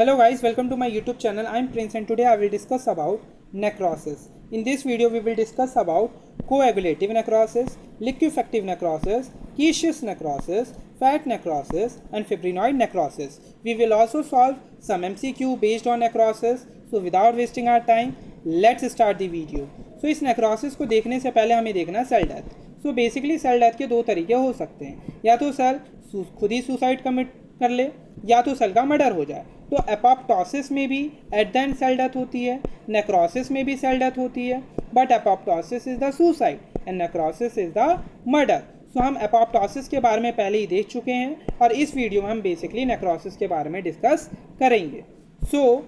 Hello guys, welcome to my YouTube channel. I am Prince and today I will discuss about necrosis. In this video we will discuss about coagulative necrosis, liquefactive necrosis, caseous necrosis, fat necrosis and fibrinoid necrosis. We will also solve some MCQ based on necrosis. So without wasting our time, let's start the video. So इस necrosis को देखने से पहले हमें देखना cell death. So basically cell death के दो तरीके हो सकते हैं, या तो सेल खुद ही सुसाइड कमिट कर ले या तो सेल का मर्डर हो जाए. तो एपोप्टोसिस में भी at the end cell death होती है, नेक्रोसिस में भी सेल डेथ होती है, but apoptosis is the suicide and necrosis is the murder. So हम एपोप्टोसिस के बारे में पहले ही देख चुके हैं और इस वीडियो में हम बेसिकली नेक्रोसिस के बारे में डिस्कस करेंगे. So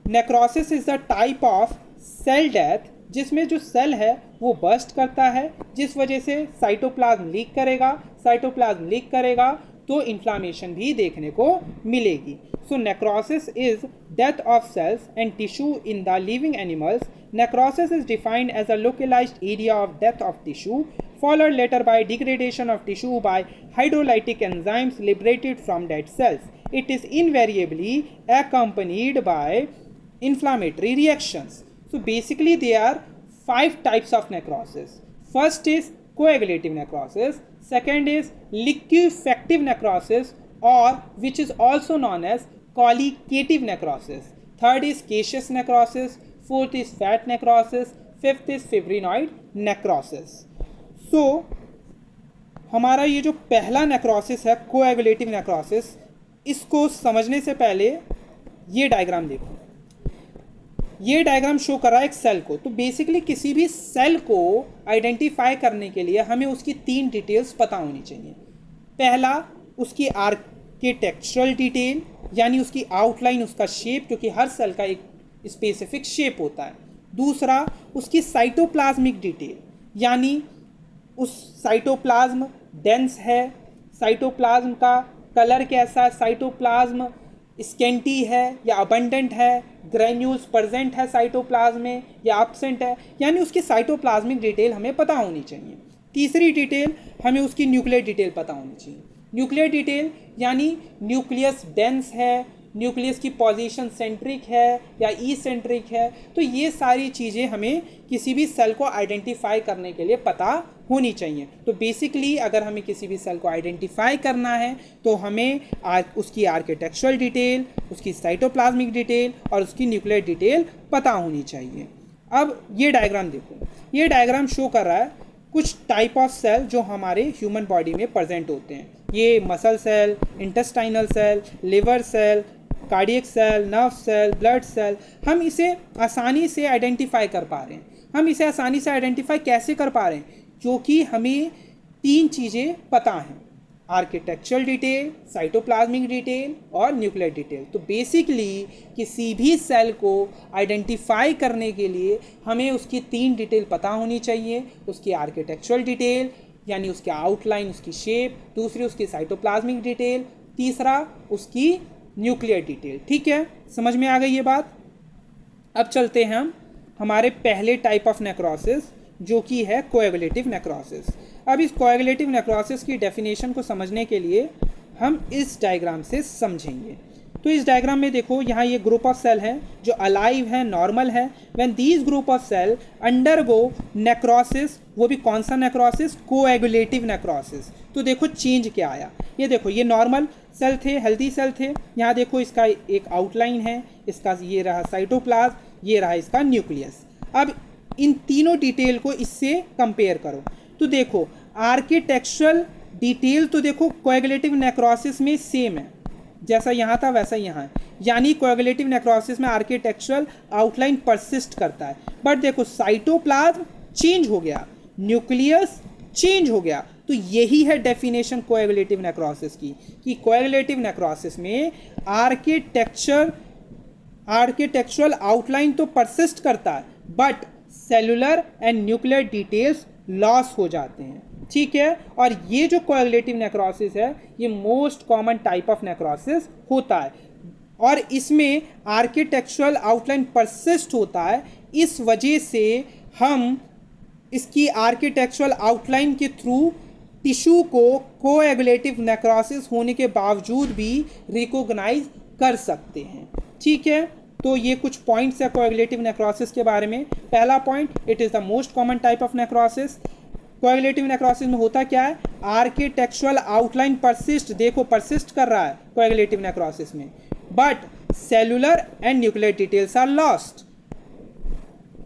necrosis is the type of cell death जिसमें जो सेल है वो बर्स्ट करता है, जिस वजह से साइटोप्लाज्म लीक करेगा तो इन्फ्लामेशन भी देखने को मिलेगी. So necrosis is death of cells and tissue in the living animals. Necrosis is defined as a localised area of death of tissue followed later by degradation of tissue by hydrolytic enzymes liberated from dead cells. It is invariably accompanied by inflammatory reactions. So basically there are 5 types of necrosis. First is coagulative necrosis, second is liquefactive necrosis or which is also known as colligative necrosis, third is caseous necrosis, fourth is fat necrosis, fifth is fibrinoid necrosis. So हमारा ये जो पहला necrosis है coagulative necrosis, इसको समझने से पहले ये डायग्राम देखो. ये डायग्राम शो कर रहा है एक सेल को. तो बेसिकली किसी भी सेल को आइडेंटिफाई करने के लिए हमें उसकी 3 डिटेल्स पता होनी चाहिए. पहला उसकी आर्किटेक्चरल डिटेल यानी उसकी आउटलाइन, उसका शेप, क्योंकि हर सेल का एक स्पेसिफिक शेप होता है. दूसरा उसकी साइटोप्लाज्मिक डिटेल यानी उस साइटोप्लाज्म डेंस है, साइटोप्लाज्म का कलर कैसा है, साइटोप्लाज्म स्केंटी है या अबंडेंट है, ग्रेन्यूल्स प्रेजेंट है साइटोप्लाज्म में या एब्सेंट है, यानी उसकी साइटोप्लाज्मिक डिटेल हमें पता होनी चाहिए. तीसरी डिटेल हमें उसकी न्यूक्लियर डिटेल पता होनी चाहिए. न्यूक्लियर डिटेल यानी न्यूक्लियस डेंस है, न्यूक्लियस की पोजीशन सेंट्रिक है या ई सेंट्रिक है. तो ये सारी चीज़ें हमें किसी भी सेल को आइडेंटिफाई करने के लिए पता होनी चाहिए. तो बेसिकली अगर हमें किसी भी सेल को आइडेंटिफाई करना है तो हमें उसकी आर्किटेक्चरल डिटेल, उसकी साइटोप्लाज्मिक डिटेल और उसकी न्यूक्लियर डिटेल पता होनी चाहिए. अब ये डायग्राम देखो. ये डायग्राम शो कर रहा है कुछ टाइप ऑफ सेल जो हमारे ह्यूमन बॉडी में प्रेजेंट होते हैं. ये muscle cell, intestinal cell, liver cell, cardiac cell, nerve cell, blood cell. हम इसे आसानी से आइडेंटिफाई कर पा रहे हैं. हम इसे आसानी से आइडेंटिफाई कैसे कर पा रहे हैं? क्योंकि हमें 3 चीज़ें पता हैं: आर्किटेक्चरल डिटेल, साइटोप्लाज्मिक डिटेल और न्यूक्लियर डिटेल. तो बेसिकली किसी भी सेल को आइडेंटिफाई करने के लिए हमें उसकी 3 डिटेल पता होनी चाहिए. उसकी आर्किटेक्चरल डिटेल यानी उसकी आउटलाइन, उसकी शेप, दूसरी उसकी साइटोप्लाज्मिक डिटेल, तीसरा उसकी न्यूक्लियर डिटेल. ठीक है, समझ में आ गई ये बात. अब चलते हैं हम हमारे पहले टाइप ऑफ नेक्रोसिस जो कि है कोएगुलेटिव नेक्रोसिस. अब इस कोएगुलेटिव नेक्रोसिस की डेफिनेशन को समझने के लिए हम इस डायग्राम से समझेंगे. तो इस डायग्राम में देखो, यहाँ ये ग्रुप ऑफ सेल हैं जो अलाइव हैं, नॉर्मल है. When these group of cell undergo necrosis, वो भी कौन सा नेक्रोसिस? Coagulative necrosis. तो देखो चेंज क्या आया. ये देखो, ये नॉर्मल सेल थे, हेल्दी सेल थे. यहाँ देखो इसका एक आउटलाइन है, इसका ये रहा साइटोप्लाज्म, ये रहा इसका न्यूक्लियस. अब इन तीनों डिटेल को इससे कंपेयर करो. तो देखो आर्किटेक्चरल डिटेल तो देखो कोएगुलेटिव नेक्रोसिस में सेम है, जैसा यहाँ था वैसा यहाँ है. यानी कोएगुलेटिव नेक्रोसिस में आर्किटेक्चरल आउटलाइन परसिस्ट करता है. बट देखो साइटोप्लाज्म चेंज हो गया, न्यूक्लियस चेंज हो गया. तो यही है डेफिनेशन कोएगुलेटिव नेक्रोसिस की, कि कोएगुलेटिव नेक्रोसिस में आर्किटेक्चरल आउटलाइन तो परसिस्ट करता है but cellular and nuclear details loss हो जाते हैं. ठीक है, और ये जो कोएगुलेटिव नेक्रोसिस है ये most common type of necrosis होता है और इसमें आर्किटेक्चरल आउटलाइन परसिस्ट होता है. इस वजह से हम इसकी आर्किटेक्चरल आउटलाइन के थ्रू टिश्यू को कोएगुलेटिव नेक्रोसिस होने के बावजूद भी रिकॉग्नाइज कर सकते हैं। ठीक है, तो ये कुछ पॉइंट्स है कोएगुलेटिव नेक्रोसिस के बारे में। पहला point, it is the most common type of necrosis. Coagulative necrosis में होता क्या है, आर्किटेक्चुरल आउटलाइन परसिस्ट, देखो परसिस्ट कर रहा है कोएगुलेटिव नेक्रोसिस में, but cellular and nuclear details are lost.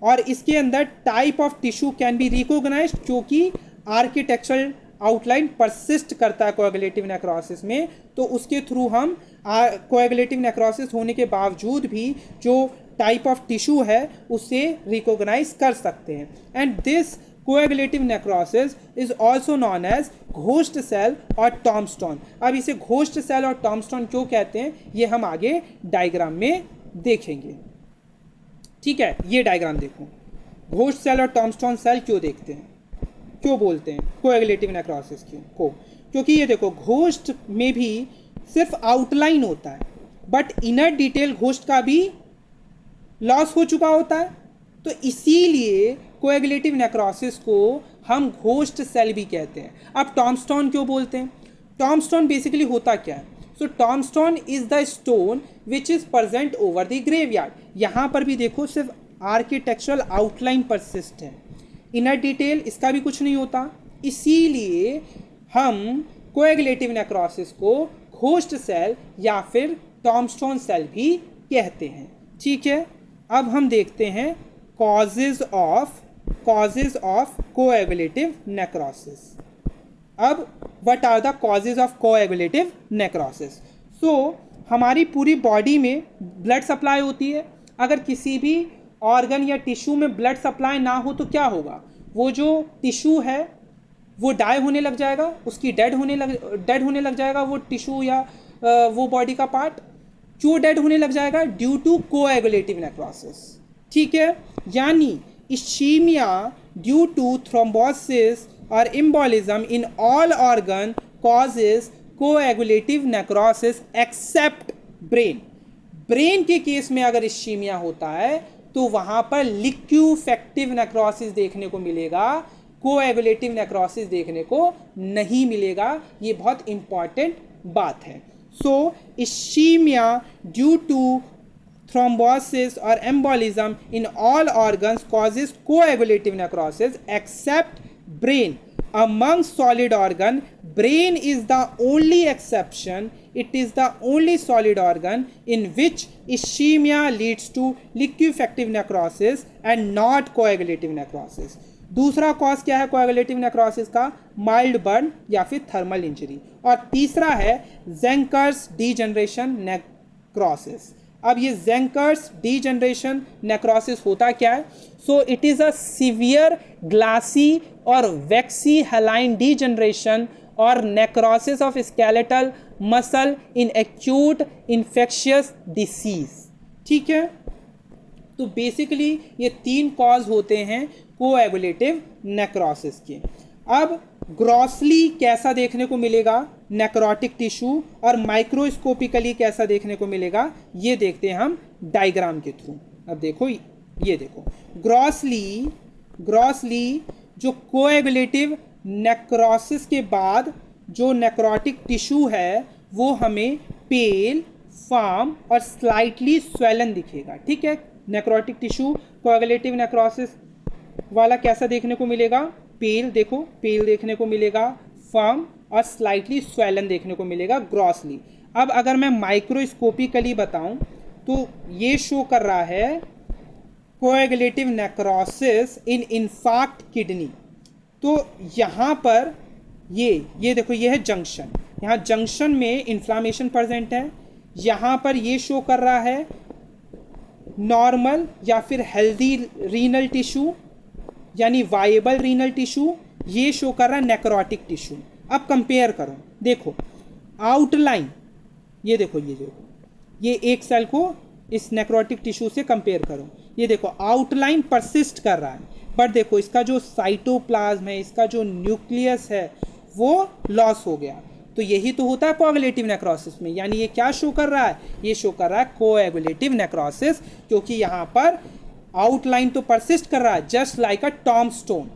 और इसके अंदर type of tissue can be recognized, क्योंकि आर्किटेक्चरल आउटलाइन परसिस्ट करता है कोएगुलेटिव नेक्रोसिस में, तो उसके थ्रू हम कोएगुलेटिव नेक्रोसिस होने के बावजूद भी जो टाइप ऑफ टिश्यू है उसे रिकॉग्नाइज कर सकते हैं। And this coagulative necrosis is also known as ghost cell और टॉम्बस्टोन। अब इसे घोस्ट सेल और टॉम्बस्टोन क्यों कहते हैं, ये हम आगे डायग्राम में देखेंगे। ठीक है, ये डायग्राम देखो, घोस्ट सेल और टॉम्बस्टोन सेल क्यों देखते हैं, क्यों बोलते हैं कोएगुलेटिव नेक्रोसिस को, क्योंकि ये देखो घोस्ट में भी सिर्फ आउटलाइन होता है, बट इनर डिटेल घोस्ट का भी लॉस हो चुका होता है, तो इसीलिए कोएगुलेटिव नेक्रोसिस को हम घोस्ट सेल भी कहते हैं। अब टॉम्बस्टोन क्यों बोलते हैं, टॉम्बस्टोन बेसिकली होता क्या है, so tombstone is the stone which is present over the graveyard. यहाँ पर भी देखो सिर्फ आर्किटेक्चरल आउटलाइन परसिस्ट है, इनर डिटेल इसका भी कुछ नहीं होता, इसीलिए हम कोएगुलेटिव नेक्रोसिस को घोस्ट सेल या फिर टॉम्बस्टोन सेल भी कहते हैं। ठीक है, अब हम देखते हैं कॉजेज ऑफ कोएगुलेटिव नेक्रोसिस। अब what are the causes of coagulative necrosis. So हमारी पूरी बॉडी में ब्लड सप्लाई होती है, अगर किसी भी ऑर्गन या टिश्यू में ब्लड सप्लाई ना हो तो क्या होगा, वो जो टिश्यू है वो डाई होने लग जाएगा, उसकी डेड होने लग जाएगा वो टिश्यू या वो बॉडी का पार्ट, क्यों डेड होने लग जाएगा, ड्यू टू कोएगुलेटिव नेक्रोसिस। ठीक है, यानी इश्चीमिया ड्यू टू थ्रोम्बोसिस और embolism in all organ causes coagulative necrosis except brain. Brain के केस में अगर इश्चीमिया होता है तो वहाँ पर लिक्विफेक्टिव नेक्रोसिस देखने को मिलेगा, कोएगुलेटिव नेक्रोसिस देखने को नहीं मिलेगा। ये बहुत इंपॉर्टेंट बात है। So ischaemia due to thrombosis or embolism in all organs causes coagulative necrosis except brain. Among solid organ, brain is the only exception. It is the only solid organ in which ischemia leads to liquefactive necrosis and not coagulative necrosis. दूसरा cause क्या है coagulative necrosis का, mild burn या फिर thermal injury. और तीसरा है ज़ेंकर्स degeneration necrosis. अब ये ज़ेंकर्स डीजनरेशन नेक्रोसिस होता क्या है, so it is a severe glassy और वैक्सी हेलाइन डीजनरेशन और necrosis of skeletal muscle in acute infectious disease. ठीक है, तो बेसिकली ये 3 कॉज होते हैं कोएगुलेटिव नेक्रोसिस के। अब ग्रॉसली कैसा देखने को मिलेगा नेक्रोटिक टिश्यू और माइक्रोस्कोपिकली कैसा देखने को मिलेगा, ये देखते हैं हम डायग्राम के थ्रू। अब देखो, ये देखो ग्रॉसली जो कोएगुलेटिव नेक्रोसिस के बाद जो नेक्रोटिक टिश्यू है वो हमें पेल, फार्म और स्लाइटली स्वेलन दिखेगा। ठीक है, नेक्रोटिक टिश्यू कोएगुलेटिव नेक्रोसिस वाला कैसा देखने को मिलेगा, पेल, देखो पेल देखने को मिलेगा, फर्म और स्लाइटली स्वेलन देखने को मिलेगा ग्रॉसली। अब अगर मैं माइक्रोस्कोपिकली बताऊं तो ये शो कर रहा है कोएगुलेटिव नेक्रोसिस इन इन्फार्क्ट किडनी। तो यहाँ पर ये देखो, ये है जंक्शन, यहाँ जंक्शन में इन्फ्लामेशन प्रेजेंट है। यहाँ पर ये शो कर रहा है नॉर्मल या फिर हेल्दी रीनल टिश्यू यानी वाइबल रीनल टिश्यू, ये शो कर रहा है नेक्रोटिक टिश्यू। अब कंपेयर करो, देखो आउटलाइन, ये देखो ये एक सेल को इस नेक्रोटिक टिश्यू से कंपेयर करो, ये देखो आउटलाइन परसिस्ट कर रहा है, बट देखो इसका जो साइटोप्लाज्म है, इसका जो न्यूक्लियस है वो लॉस हो गया। तो यही तो होता है कोएगुलेटिव नेक्रोसिस में, यानी ये क्या शो कर रहा है, ये शो कर रहा है कोएगुलेटिव नेक्रोसिस, क्योंकि यहाँ पर आउटलाइन तो परसिस्ट कर रहा है जस्ट लाइक अ टॉम्बस्टोन।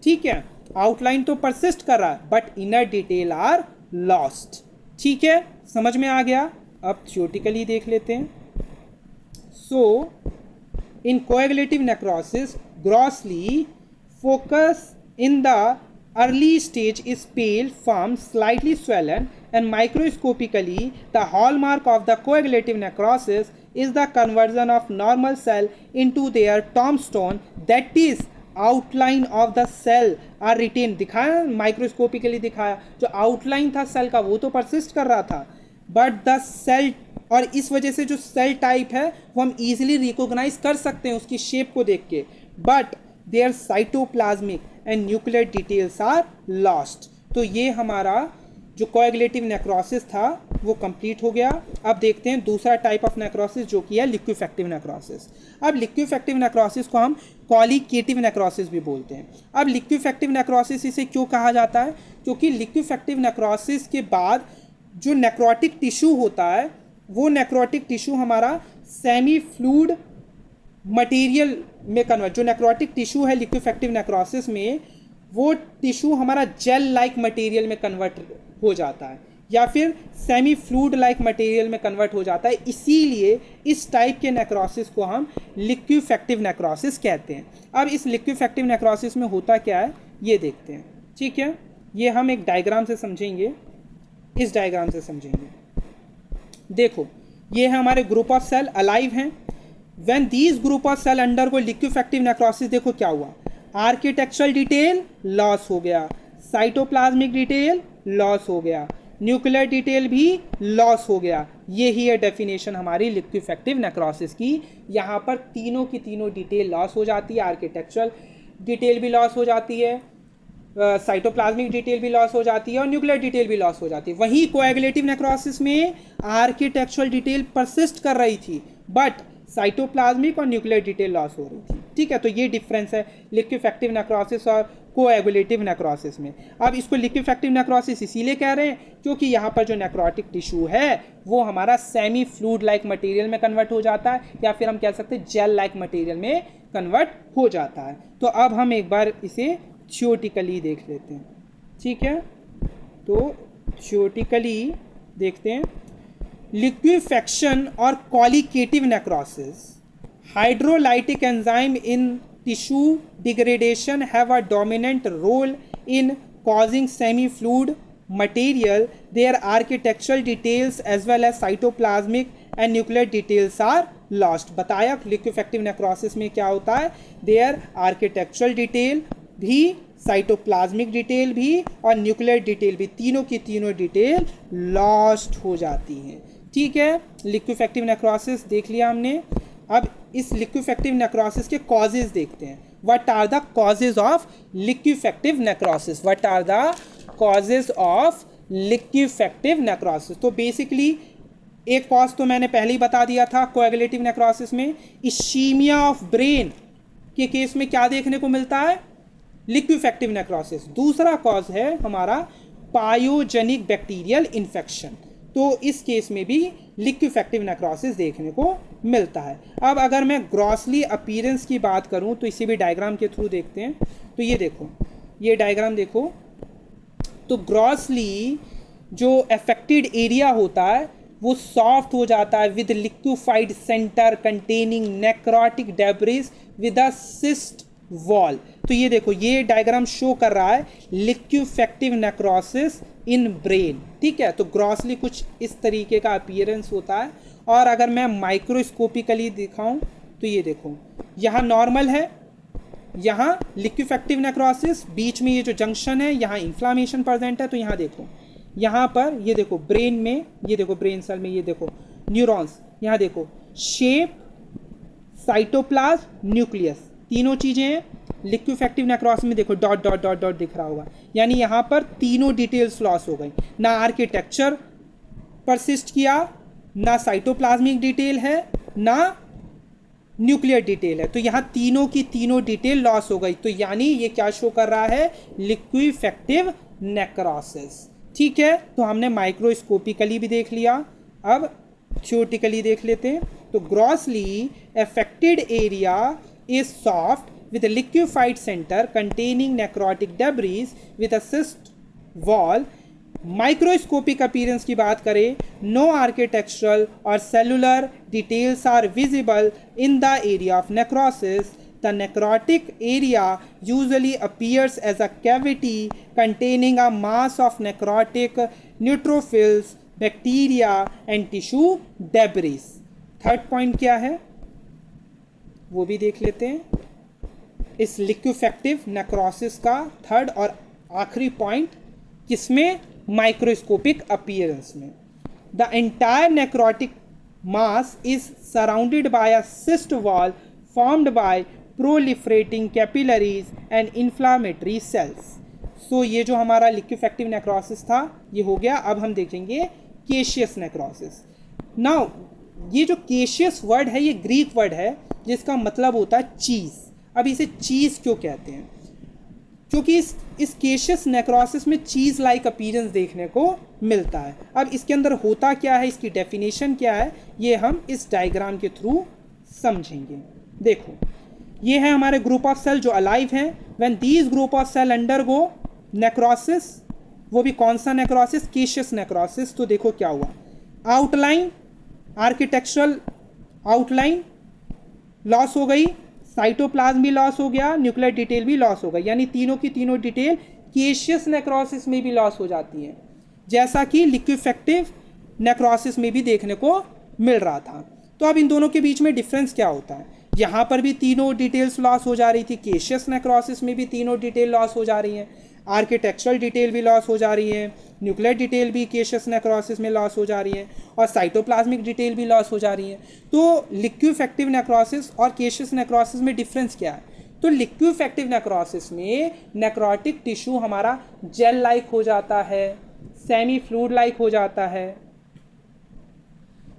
ठीक है, आउटलाइन तो परसिस्ट कर रहा है but inner detail are lost. ठीक है, समझ में आ गया। अब थियोटिकली देख लेते हैं. सो in coagulative necrosis, grossly focus in the early stage is pale, firm, slightly swollen, and microscopically the hallmark of the coagulative necrosis is the conversion of normal cell into their tombstone, that is outline of the cell are retained. दिखाया microscopically दिखाया, जो outline था cell का वो तो persist कर रहा था, बट द सेल, और इस वजह से जो सेल टाइप है वो हम इजीली रिकॉग्नाइज कर सकते हैं उसकी शेप को देख के, but their cytoplasmic and nuclear details are lost. तो ये हमारा जो कोएगुलेटिव नेक्रोसिस था वो कंप्लीट हो गया. अब देखते हैं दूसरा टाइप ऑफ नेक्रोसिस जो कि है लिक्विफेक्टिव नेक्रोसिस. अब लिक्विफेक्टिव नेक्रोसिस को हम कॉलिकेटिव नेक्रोसिस भी बोलते हैं. अब लिक्विफेक्टिव नेक्रोसिस इसे क्यों कहा जाता है? क्योंकि लिक्विफेक्टिव नेक्रोसिस के बाद जो नेक्रोटिक टिश्यू होता है वो नेक्रोटिक टिश्यू हमारा सेमी फ्लूइड मटेरियल में कन्वर्ट, जो नेक्रोटिक टिश्यू है लिक्विफेक्टिव नेक्रोसिस में वो टिश्यू हमारा जेल लाइक मटेरियल में कन्वर्ट हो जाता है या फिर सेमी फ्लूइड लाइक मटेरियल में कन्वर्ट हो जाता है. इसीलिए इस टाइप के नेक्रोसिस को हम लिक्विफेक्टिव नेक्रोसिस कहते हैं. अब इस लिक्विफेक्टिव नेक्रोसिस में होता क्या है ये देखते हैं. ठीक है, ये हम एक डायग्राम से समझेंगे, इस डायग्राम से समझेंगे. देखो ये है हमारे ग्रुप ऑफ सेल अलाइव हैं. When these group of cell undergo liquefactive necrosis, देखो क्या हुआ, आर्किटेक्चरल डिटेल लॉस हो गया, साइटोप्लाज्मिक डिटेल लॉस हो गया, न्यूक्लियर डिटेल भी लॉस हो गया. यही है डेफिनेशन हमारी लिक्विफेक्टिव नेक्रोसिस की. यहाँ पर तीनों की तीनों डिटेल लॉस हो जाती है, आर्किटेक्चरल डिटेल भी लॉस हो जाती है, साइटोप्लाज्मिक डिटेल भी लॉस हो जाती है और न्यूक्लियर डिटेल भी लॉस हो जाती है. वहीं कोएगुलेटिव नेक्रोसिस में आर्किटेक्चरल डिटेल परसिस्ट कर रही थी बट साइटोप्लाज्मिक और न्यूक्लियर डिटेल लॉस हो रही थी. ठीक है, तो ये डिफरेंस है लिक्विफेक्टिव नेक्रोसिस और कोएगुलेटिव नेक्रोसिस में. अब इसको लिक्विफेक्टिव नेक्रोसिस इसीलिए कह रहे हैं क्योंकि यहाँ पर जो नेक्रोटिक टिश्यू है वो हमारा सेमी फ्लूइड लाइक मटेरियल में कन्वर्ट हो जाता है या फिर हम कह सकते हैं जेल लाइक मटेरियल में कन्वर्ट हो जाता है. तो अब हम एक बार इसे थियोटिकली देख लेते हैं. ठीक है, तो थियोटिकली देखते हैं. लिक्विफेक्शन और colliquative necrosis, hydrolytic enzyme in tissue degradation have a dominant role in causing semi-fluid material. Their architectural details as well as cytoplasmic and nuclear details are lost. बताया लिक्विफेक्टिव नेक्रोसिस में क्या होता है, their architectural डिटेल भी, cytoplasmic detail भी और nuclear detail भी, तीनों की तीनों डिटेल लॉस्ट हो जाती हैं. ठीक है, लिक्विफेक्टिव नेक्रोसिस देख लिया हमने. अब इस लिक्विफेक्टिव नेक्रोसिस के कॉजेज देखते हैं. What are the causes of liquefactive necrosis? What are the causes of liquefactive necrosis? तो बेसिकली एक कॉज तो मैंने पहले ही बता दिया था कोएगुलेटिव नेक्रोसिस में, इश्कीमिया ऑफ ब्रेन के केस में क्या देखने को मिलता है, लिक्विफेक्टिव नेक्रोसिस. दूसरा कॉज है हमारा पायोजेनिक बैक्टीरियल इन्फेक्शन, तो इस केस में भी लिक्विफेक्टिव नेक्रोसिस देखने को मिलता है. अब अगर मैं ग्रॉसली अपीयरेंस की बात करूं तो इसी भी डायग्राम के थ्रू देखते हैं. तो ये देखो, ये डायग्राम देखो, तो ग्रॉसली जो अफेक्टेड एरिया होता है वो सॉफ्ट हो जाता है with liquefied centre containing necrotic debris with a cyst wall. तो ये देखो, ये डायग्राम शो कर रहा है लिक्विफेक्टिव नेक्रोसिस इन ब्रेन. ठीक है, तो ग्रॉसली कुछ इस तरीके का अपीयरेंस होता है. और अगर मैं माइक्रोस्कोपिकली दिखाऊं तो ये देखो, यहाँ नॉर्मल है, यहाँ लिक्विफेक्टिव नेक्रोसिस, बीच में ये जो जंक्शन है यहाँ इन्फ्लामेशन प्रेजेंट है. तो यहाँ देखो, यहाँ पर ये देखो ब्रेन में, ये देखो ब्रेन सेल में, ये देखो न्यूरॉन्स, यहाँ देखो शेप, साइटोप्लाज्म, न्यूक्लियस, तीनों चीज़ें हैं. लिक्विफेक्टिव नेक्रोसिस में देखो डॉट डॉट डॉट डॉट दिख रहा होगा, यानी यहाँ पर तीनों डिटेल्स लॉस हो गई. ना आर्किटेक्चर परसिस्ट किया, ना साइटोप्लाज्मिक डिटेल है, ना न्यूक्लियर डिटेल है. तो यहाँ तीनों की तीनों डिटेल लॉस हो गई. तो यानी ये क्या शो कर रहा है, लिक्विफेक्टिव नेक्रोसिस. ठीक है, तो हमने माइक्रोस्कोपिकली भी देख लिया. अब थियोटिकली देख लेते हैं. तो grossly affected area is soft with a liquefied center containing necrotic debris with a cyst wall microscopic appearance की बात करें, नो आर्किटेक्चरल और cellular details are visible in the area of necrosis. The necrotic area usually appears as a cavity containing a mass of necrotic neutrophils, bacteria and tissue debris. Third point क्या है वो भी देख लेते हैं. इस लिक्विफेक्टिव necrosis का थर्ड और आखिरी पॉइंट किसमें? माइक्रोस्कोपिक अपीयरेंस में. The entire necrotic mass is surrounded by a cyst wall formed by proliferating capillaries and inflammatory cells. So ये जो हमारा लिक्विफेक्टिव नेक्रोसिस था ये हो गया. अब हम देखेंगे केशियस नेक्रोसिस. नाउ ये जो केशियस वर्ड है ये ग्रीक वर्ड है जिसका मतलब होता है चीज़. अब इसे चीज़ क्यों कहते हैं? क्योंकि इस केशियस नेक्रोसिस में चीज़ लाइक अपीयरेंस देखने को मिलता है. अब इसके अंदर होता क्या है, इसकी डेफिनेशन क्या है, ये हम इस डायग्राम के थ्रू समझेंगे. देखो ये है हमारे ग्रुप ऑफ सेल जो अलाइव हैं. When these group of cell undergo necrosis, वो भी कौन सा नेक्रोसिस? Caseous necrosis. तो देखो क्या हुआ, आउटलाइन, आर्किटेक्चरल आउटलाइन लॉस हो गई, साइटोप्लाज्म भी लॉस हो गया, न्यूक्लियर डिटेल भी लॉस हो गई. यानी तीनों की तीनों डिटेल केशियस नेक्रोसिस में भी लॉस हो जाती है, जैसा कि लिक्विफेक्टिव नेक्रोसिस में भी देखने को मिल रहा था. तो अब इन दोनों के बीच में डिफरेंस क्या होता है? यहाँ पर भी तीनों डिटेल्स लॉस हो जा रही थी, केशियस नेक्रोसिस में भी तीनों डिटेल लॉस हो जा रही हैं, आर्किटेक्चरल डिटेल भी लॉस हो जा रही है, न्यूक्लियर डिटेल भी केशियस नेक्रोसिस में लॉस हो जा रही है और साइटोप्लाज्मिक डिटेल भी लॉस हो जा रही है. तो लिक्विफेक्टिव नेक्रोसिस और केशियस नेक्रोसिस में डिफरेंस क्या है? तो लिक्विफेक्टिव नेक्रोसिस में नेक्रोटिक टिश्यू हमारा जेल लाइक हो जाता है, सेमी फ्लूइड लाइक हो जाता है.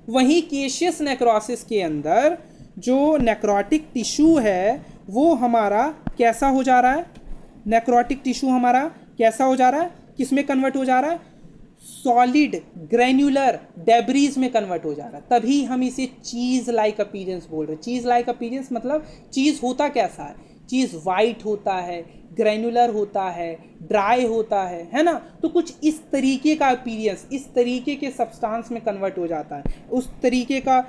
वहीं केशियस नेक्रोसिस के अंदर जो नेक्रोटिक टिश्यू है वो हमारा कैसा हो जा रहा है? नेक्रोटिक टिश्यू हमारा कैसा हो जा रहा है? किस में कन्वर्ट हो जा रहा है? सॉलिड ग्रैन्युलर डेब्रीज में कन्वर्ट हो जा रहा है. तभी हम इसे चीज लाइक अपीयरेंस बोल रहे हैं. चीज लाइक अपीयरेंस मतलब चीज होता कैसा है? चीज वाइट होता है, ग्रैन्युलर होता है, ड्राई होता है ना. तो कुछ इस तरीके का अपीयरेंस, इस तरीके के सब्सटेंस में कन्वर्ट हो जाता है. उस तरीके का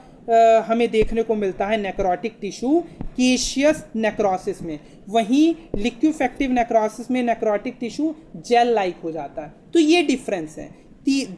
हमें देखने को मिलता है नेक्रोटिक टिश्यू केशियस नेक्रोसिस में. वहीं लिक्विफेक्टिव नेक्रोसिस में नेक्रोटिक टिश्यू जेल लाइक हो जाता है. तो ये डिफरेंस है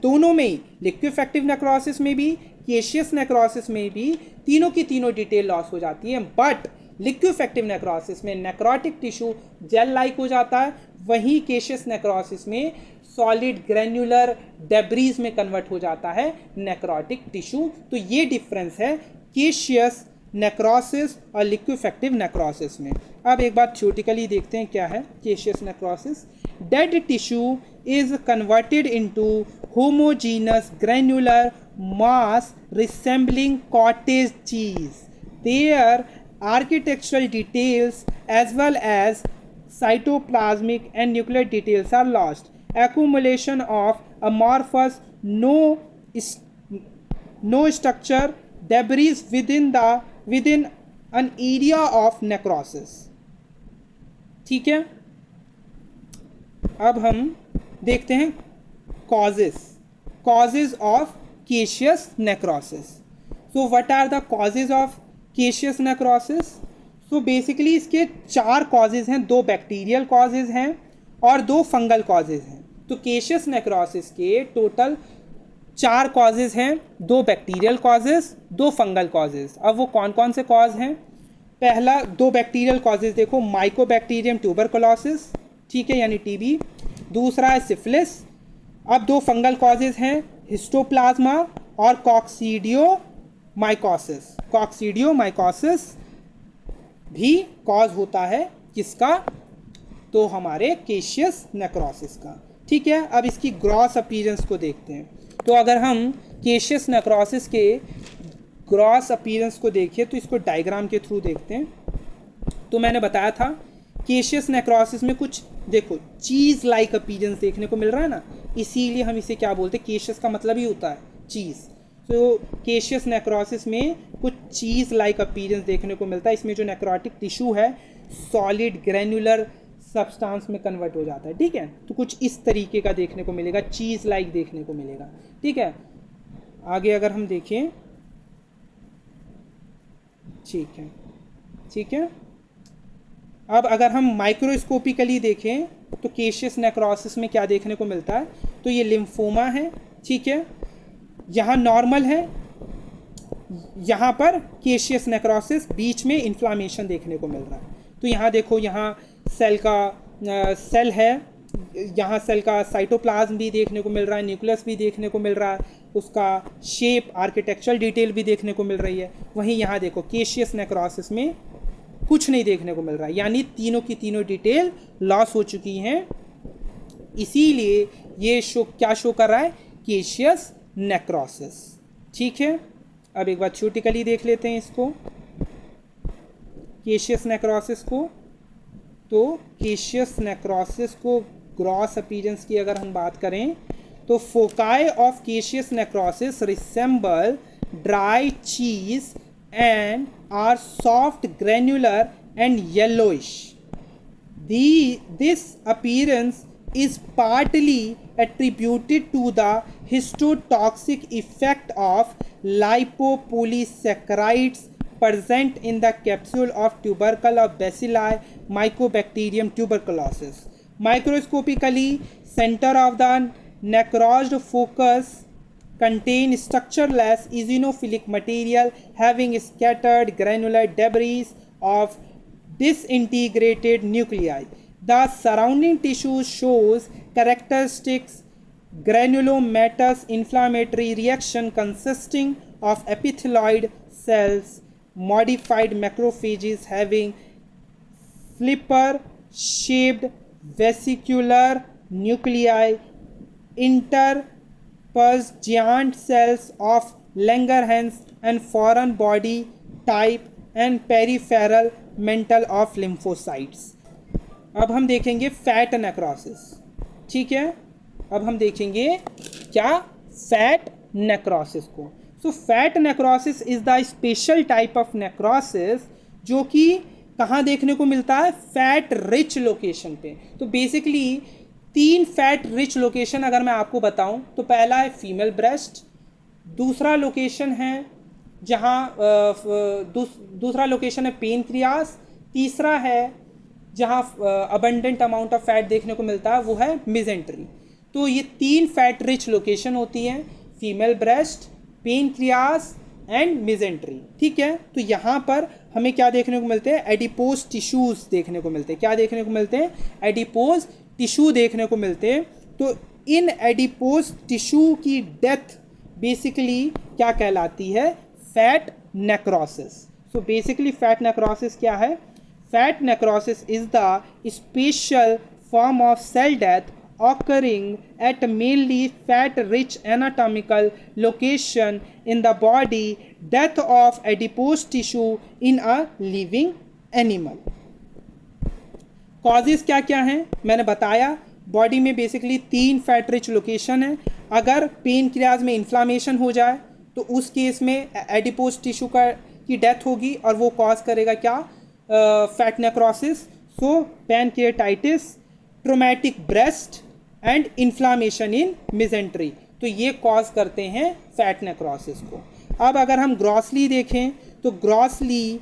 दोनों में ही, लिक्विफेक्टिव नेक्रोसिस में भी, केशियस नेक्रोसिस में भी तीनों की तीनों डिटेल लॉस हो जाती है. बट लिक्विफेक्टिव नेक्रोसिस में नेक्रोटिक टिश्यू जेल लाइक हो जाता है, वहीं केशियस नेक्रोसिस में सॉलिड ग्रैन्युलर डेब्रीज में कन्वर्ट हो जाता है नेक्रोटिक टिश्यू. तो ये डिफरेंस है केशियस नेक्रोसिस और लिक्विफेक्टिव नेक्रोसिस में. अब एक बात थ्योरेटिकली देखते हैं क्या है caseous necrosis. Dead tissue is converted into homogeneous granular mass resembling cottage cheese. There architectural details as well as cytoplasmic and nuclear details are lost. Accumulation of amorphous no structure debris within an area of necrosis. ठीक है. अब हम देखते हैं causes of caseous necrosis. So what are the causes of caseous necrosis? So basically इसके 4 causes हैं, 2 bacterial causes हैं और 2 फंगल कॉजेज़ हैं. तो केशियस नेक्रोसिस के टोटल 4 कॉजेज़ हैं, 2 बैक्टीरियल कॉजेज़, 2 फंगल कॉजेज़. अब वो कौन कौन से कॉज हैं? पहला 2 बैक्टीरियल कॉजेज़ देखो, माइकोबैक्टीरियम ट्यूबरकुलोसिस, ठीक है, यानी टीबी. दूसरा है सिफिलिस. अब 2 फंगल कॉजेज़ हैं, हिस्टोप्लाज्मा और कॉक्सीडियोमाइकोसिस भी कॉज होता है किसका? तो हमारे केशियस नेक्रोसिस का. ठीक है. अब इसकी ग्रॉस अपीयरेंस को देखते हैं. तो अगर हम केशियस नेक्रोसिस के ग्रॉस अपीयरेंस को देखिए तो इसको डायग्राम के थ्रू देखते हैं. तो मैंने बताया था केशियस नेक्रोसिस में कुछ देखो चीज़ लाइक अपीयरेंस देखने को मिल रहा है ना, इसीलिए हम इसे क्या बोलते हैं? केशियस का मतलब ही होता है चीज़. तो केशियस नेक्रोसिस में कुछ चीज़ लाइक अपीयरेंस देखने को मिलता है. इसमें जो नेक्रोटिक टिश्यू है सॉलिड ग्रैन्युलर सब्सटेंस में कन्वर्ट हो जाता है, ठीक है। तो कुछ इस तरीके का देखने को मिलेगा, चीज़ लाइक देखने को मिलेगा, ठीक है। आगे अगर हम देखें, ठीक है, ठीक है। अब अगर हम माइक्रोस्कोपिकली देखें तो केशियस नेक्रोसिस में क्या देखने को मिलता है, तो ये लिम्फोमा है, ठीक है, यहाँ नॉर्मल है, यहाँ पर केशियस नेक्रोसिस, बीच में इन्फ्लामेशन देखने को मिल रहा है। तो यहाँ देखो, यहाँ सेल है, यहाँ सेल का साइटोप्लाज्म भी देखने को मिल रहा है, न्यूक्लियस भी देखने को मिल रहा है, उसका शेप, आर्किटेक्चरल डिटेल भी देखने को मिल रही है। वहीं यहाँ देखो केशियस नेक्रोसिस में कुछ नहीं देखने को मिल रहा है, यानी तीनों की तीनों डिटेल लॉस हो चुकी हैं। इसीलिए ये क्या शो कर रहा है, केशियस नेक्रोसिस, ठीक है। अब एक बार थ्योरेटिकली देख लेते हैं इसको, केशियस नेक्रोसिस को। तो केशियस नेक्रोसिस को ग्रॉस अपीयरेंस की अगर हम बात करें तो foci of caseous necrosis resemble dry चीज and are soft, granular and yellowish. This appearance is partly attributed to the histotoxic effect of lipopolysaccharides present in the capsule of tubercle of bacilli Mycobacterium tuberculosis. Microscopically, center of the necrosed focus contain structureless eosinophilic material having scattered granular debris of disintegrated nuclei. The surrounding tissue shows characteristics granulomatous inflammatory reaction consisting of epithelioid cells, modified macrophages having flipper-shaped vesicular nuclei, giant cells of Langerhans and foreign body type and peripheral mantle of lymphocytes. अब हम देखेंगे fat necrosis, ठीक है। अब हम देखेंगे क्या, fat necrosis को। So fat necrosis is the special type of necrosis जो कि कहाँ देखने को मिलता है, फैट रिच लोकेशन पे। तो बेसिकली 3 फैट रिच लोकेशन अगर मैं आपको बताऊं तो पहला है फीमेल ब्रेस्ट, दूसरा लोकेशन है जहां दूसरा लोकेशन है पेनक्रियास, तीसरा है जहां अबंडेंट अमाउंट ऑफ फैट देखने को मिलता है वो है मिजेंट्री। तो ये 3 फैट रिच लोकेशन होती हैं, female breast, pancreas and mesentery, ठीक है। तो यहाँ पर हमें क्या देखने को मिलते हैं, एडिपोज टिश्यूज देखने को मिलते हैं। क्या देखने को मिलते हैं, एडिपोज टिश्यू देखने को मिलते हैं। तो इन एडिपोज टिश्यू की डेथ बेसिकली क्या कहलाती है, fat necrosis. So basically fat necrosis क्या है, fat necrosis is the special form of cell death occurring at mainly fat rich anatomical location in the body, death of adipose tissue in a living animal. Causes क्या क्या हैं मैंने बताया, body में basically 3 fat rich location है। अगर pancreas में inflammation हो जाए तो उस केस में एडिपोज टिश्यू की डेथ होगी और वो कॉज करेगा क्या, fat necrosis. So pancreatitis, traumatic breast and inflammation in mesentery, तो ये कॉज करते हैं फैट नेक्रोसिस को। अब अगर हम ग्रॉसली देखें तो grossly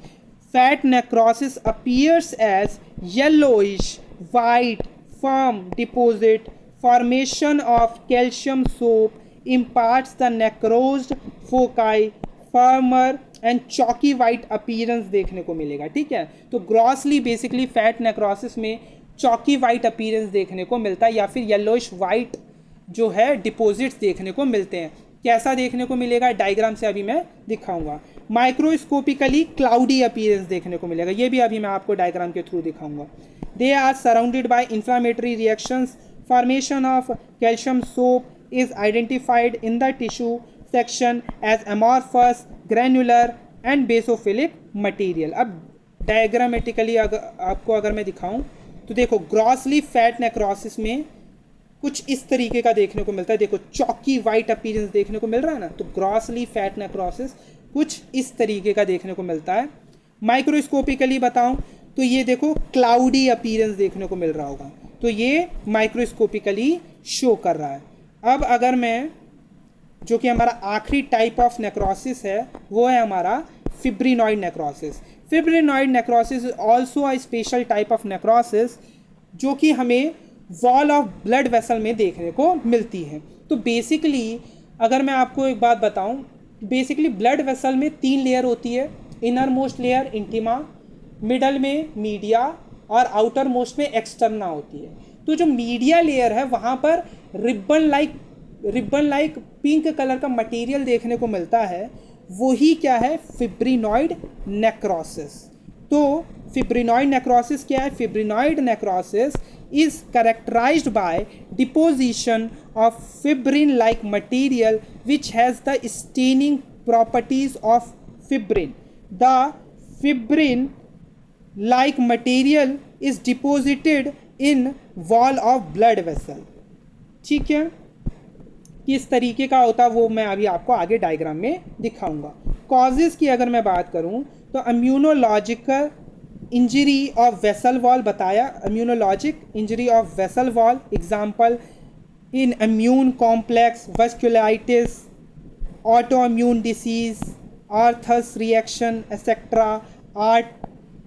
fat necrosis appears as yellowish white firm deposit, formation of calcium soap imparts the necrosed foci firmer and chalky white appearance देखने को मिलेगा, ठीक है। तो ग्रॉसली बेसिकली फैट नेक्रोसिस में चॉकी वाइट अपीयरेंस देखने को मिलता है या फिर येलोइश वाइट जो है डिपॉजिट्स देखने को मिलते हैं। कैसा देखने को मिलेगा, डायग्राम से अभी मैं दिखाऊंगा। माइक्रोस्कोपिकली क्लाउडी अपीयरेंस देखने को मिलेगा, ये भी अभी मैं आपको डायग्राम के थ्रू दिखाऊंगा। They are surrounded by inflammatory reactions. Formation of calcium soap is identified in the tissue section as amorphous, granular and basophilic material. अब डायग्रामेटिकली आपको अगर मैं दिखाऊं तो देखो ग्रॉसली फैट नेक्रोसिस में कुछ इस तरीके का देखने को मिलता है। देखो चॉकी वाइट अपीयरेंस देखने को मिल रहा है ना, तो ग्रॉसली फैट नेक्रोसिस कुछ इस तरीके का देखने को मिलता है। माइक्रोस्कोपिकली बताऊं तो ये देखो क्लाउडी अपीयरेंस देखने को मिल रहा होगा, तो ये माइक्रोस्कोपिकली शो कर रहा है। अब अगर मैं, जो कि हमारा आखिरी टाइप ऑफ नेक्रोसिस है, वो है हमारा fibrinoid necrosis. Fibrinoid necrosis is also a special type of necrosis जो कि हमें वॉल ऑफ ब्लड वेसल में देखने को मिलती है। तो बेसिकली अगर मैं आपको एक बात बताऊं, बेसिकली ब्लड वेसल में 3 लेयर होती है। Inner most layer intima, middle में मीडिया और आउटर मोस्ट में एक्सटर्ना होती है। तो जो मीडिया लेयर है वहाँ पर रिबन लाइक पिंक कलर का मटेरियल देखने को मिलता है, वही क्या है, फिब्रिनॉइड नेक्रोसिस। तो फिब्रिनॉइड नेक्रोसिस क्या है? Fibrinoid necrosis is characterized by deposition of fibrin like material which has the staining properties of fibrin. The fibrin like material is deposited in wall of blood vessel. ठीक है, किस तरीके का होता है वो मैं अभी आपको आगे डायग्राम में दिखाऊंगा। कॉजेज़ की अगर मैं बात करूं तो immunological injury of vessel wall बताया, immunologic injury of vessel wall, example in immune complex vasculitis, auto immune disease, Arthus reaction etcetera,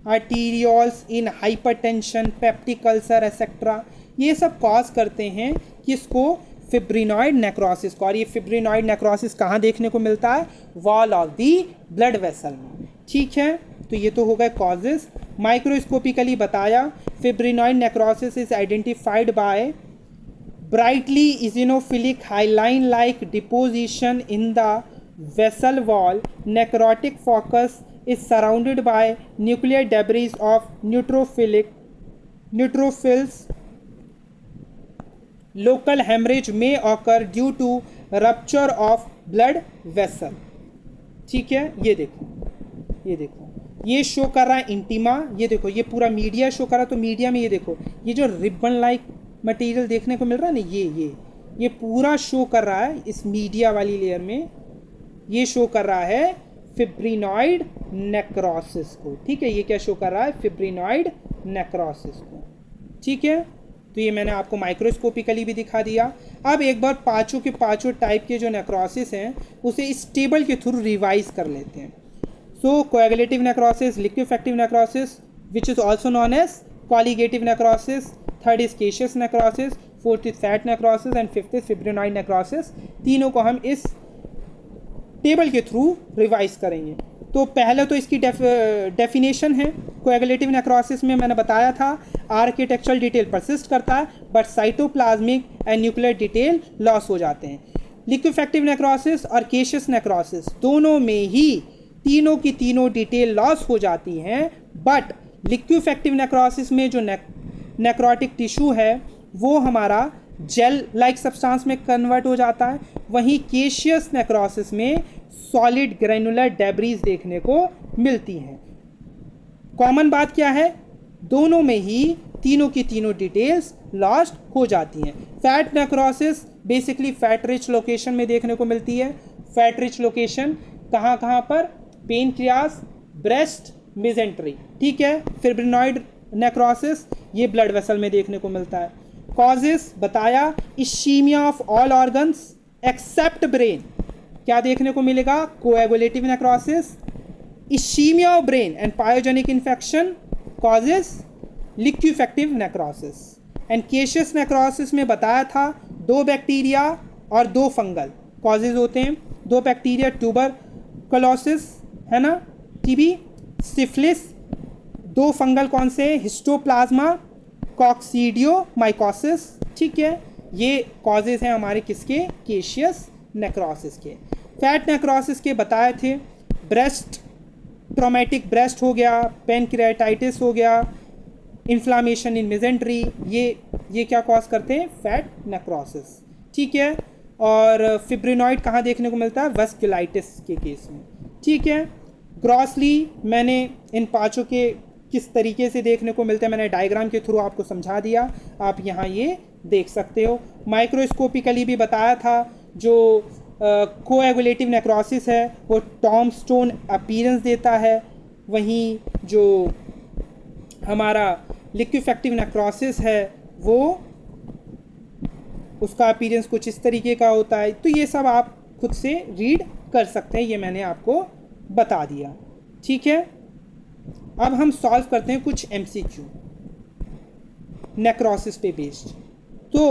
arterioles in hypertension, peptic ulcer etcetera, ये सब कॉज करते हैं किसको? फिब्रिनॉइड नेक्रोसिस को। और ये फिब्रिनॉइड नेक्रोसिस कहाँ देखने को मिलता है? Wall of the blood vessel में। ठीक है, तो ये तो हो गए कॉजेज। माइक्रोस्कोपिकली बताया, fibrinoid necrosis is identified by brightly eosinophilic hyaline like deposition in the vessel wall. Necrotic focus is surrounded by nuclear debris of neutrophils. Local haemorrhage में occur due to rupture of blood vessel. ठीक है, ये देखो ये show कर रहा है intima, ये देखो ये पूरा मीडिया शो कर रहा है। तो मीडिया में ये देखो ये जो रिबन लाइक मटेरियल देखने को मिल रहा है ना, ये पूरा शो कर रहा है इस मीडिया वाली लेयर में, ये शो कर रहा है फिब्रिनॉइड नेक्रोसिस को। ठीक है, ये क्या शो कर रहा है? फिब्रिनॉइड नेक्रोसिस को। ठीक है, तो ये मैंने आपको माइक्रोस्कोपिकली भी दिखा दिया। अब एक बार पाँचों के पाँचों टाइप के जो नेक्रोसिस हैं उसे इस टेबल के थ्रू रिवाइज कर लेते हैं। So coagulative necrosis, liquefactive necrosis, which is also known as colligative necrosis. Third is caseous necrosis. Fourth is fat necrosis and fifth is fibrinoid necrosis. तीनों को हम इस टेबल के थ्रू रिवाइज करेंगे। तो पहले तो इसकी डेफिनेशन है। कोएगुलेटिव नेक्रोसिस में मैंने बताया था आर्किटेक्चरल डिटेल परसिस्ट करता है but cytoplasmic and nuclear detail loss हो जाते हैं। लिक्विफैक्टिव नेक्रोसिस और केशियस नेक्रोसिस दोनों में ही तीनों की तीनों डिटेल लॉस हो जाती हैं, बट लिक्विफैक्टिव नेक्रोसिस में जो नेक्रोटिक टिश्यू है वो हमारा जेल लाइक सब्सटेंस में कन्वर्ट हो जाता है। वहीं केशियस नेक्रोसिस में सॉलिड ग्रैनुलर डेब्रीज देखने को मिलती हैं। कॉमन बात क्या है? दोनों में ही तीनों की तीनों डिटेल्स लॉस्ट हो जाती हैं। Fat necrosis basically fat rich location में देखने को मिलती है। फैट रिच लोकेशन कहाँ कहाँ पर? Pancreas, breast, mesentery. ठीक है, फिब्रिनॉइड नेक्रोसिस ये ब्लड वेसल में देखने को मिलता है। कॉजेस बताया, ischaemia of all organs except brain. क्या देखने को मिलेगा? Coagulative necrosis, ischaemia of brain and pyogenic infection causes liquefactive necrosis. And caseous necrosis में बताया था 2 बैक्टीरिया और 2 फंगल कॉजेज होते हैं। 2 बैक्टीरिया ट्यूबरकुलोसिस है ना, टीबी, सिफिलिस। 2 फंगल कौन से? हिस्टोप्लाज्मा, कॉक्सीडियोमाइकोसिस। ठीक है, ये कॉजेज हैं हमारे किसके? केशियस नेक्रोसिस के। फैट नेक्रोसिस के बताए थे ब्रेस्ट, ट्रॉमेटिक ब्रेस्ट हो गया, पेनक्रियाटाइटिस हो गया, इन्फ्लामेशन इन मेजेंट्री, ये क्या कॉज करते हैं? Fat necrosis. ठीक है, और फिब्रिनॉइड कहाँ देखने को मिलता है? वस्कुलाइटिस के केस में। ठीक है, ग्रॉसली मैंने इन पाँचों के किस तरीके से देखने को मिलते हैं मैंने डायग्राम के थ्रू आपको समझा दिया, आप यहाँ ये देख सकते हो। माइक्रोस्कोपिकली भी बताया था जो कोएगुलेटिव नेक्रोसिस है वो टॉम स्टोन अपीयरेंस देता है, वहीं जो हमारा लिक्विफेक्टिव नेक्रोसिस है वो उसका अपीयरेंस कुछ इस तरीके का होता है। तो ये सब आप खुद से रीड कर सकते हैं, ये मैंने आपको बता दिया। ठीक है, अब हम सॉल्व करते हैं कुछ MCQ नेक्रोसिस पे बेस्ड। तो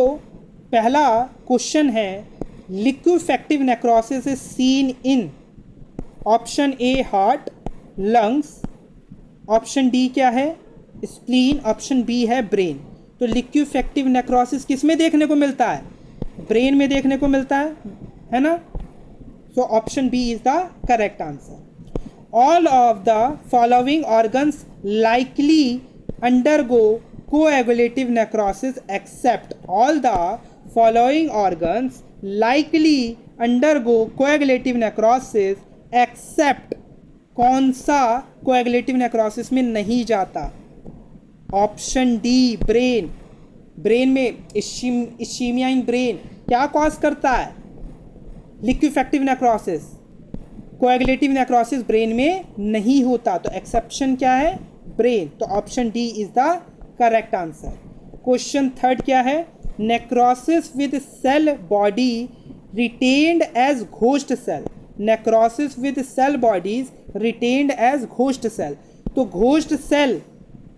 पहला क्वेश्चन है, liquefactive necrosis is seen in option A heart, lungs, option D क्या है स्प्लीन, ऑप्शन बी है ब्रेन। तो लिक्विफेक्टिव नेक्रोसिस किस में देखने को मिलता है? ब्रेन में देखने को मिलता है ना। So option B is the correct answer. All of the following organs likely undergo coagulative necrosis except all the following organs likely undergo coagulative necrosis except कौन सा coagulative necrosis में नहीं जाता? Option D brain. ब्रेन में इश्कीमिया in brain क्या cause करता है? Liquefactive necrosis. Coagulative necrosis brain में नहीं होता, तो एक्सेप्शन क्या है? ब्रेन। तो option D is the correct answer. Question third क्या है? Necrosis with cell body retained as ghost cell. Necrosis with cell bodies retained as ghost cell. तो घोस्ट सेल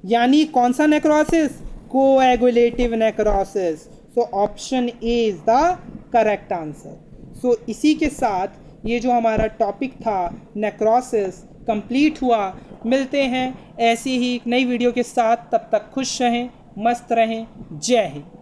यानी कौन सा necrosis? Coagulative necrosis. So option A is the correct answer. So इसी के साथ ये जो हमारा टॉपिक था नेक्रोसिस कंप्लीट हुआ। मिलते हैं ऐसी ही नई वीडियो के साथ, तब तक खुश रहें, मस्त रहें। जय हिंद।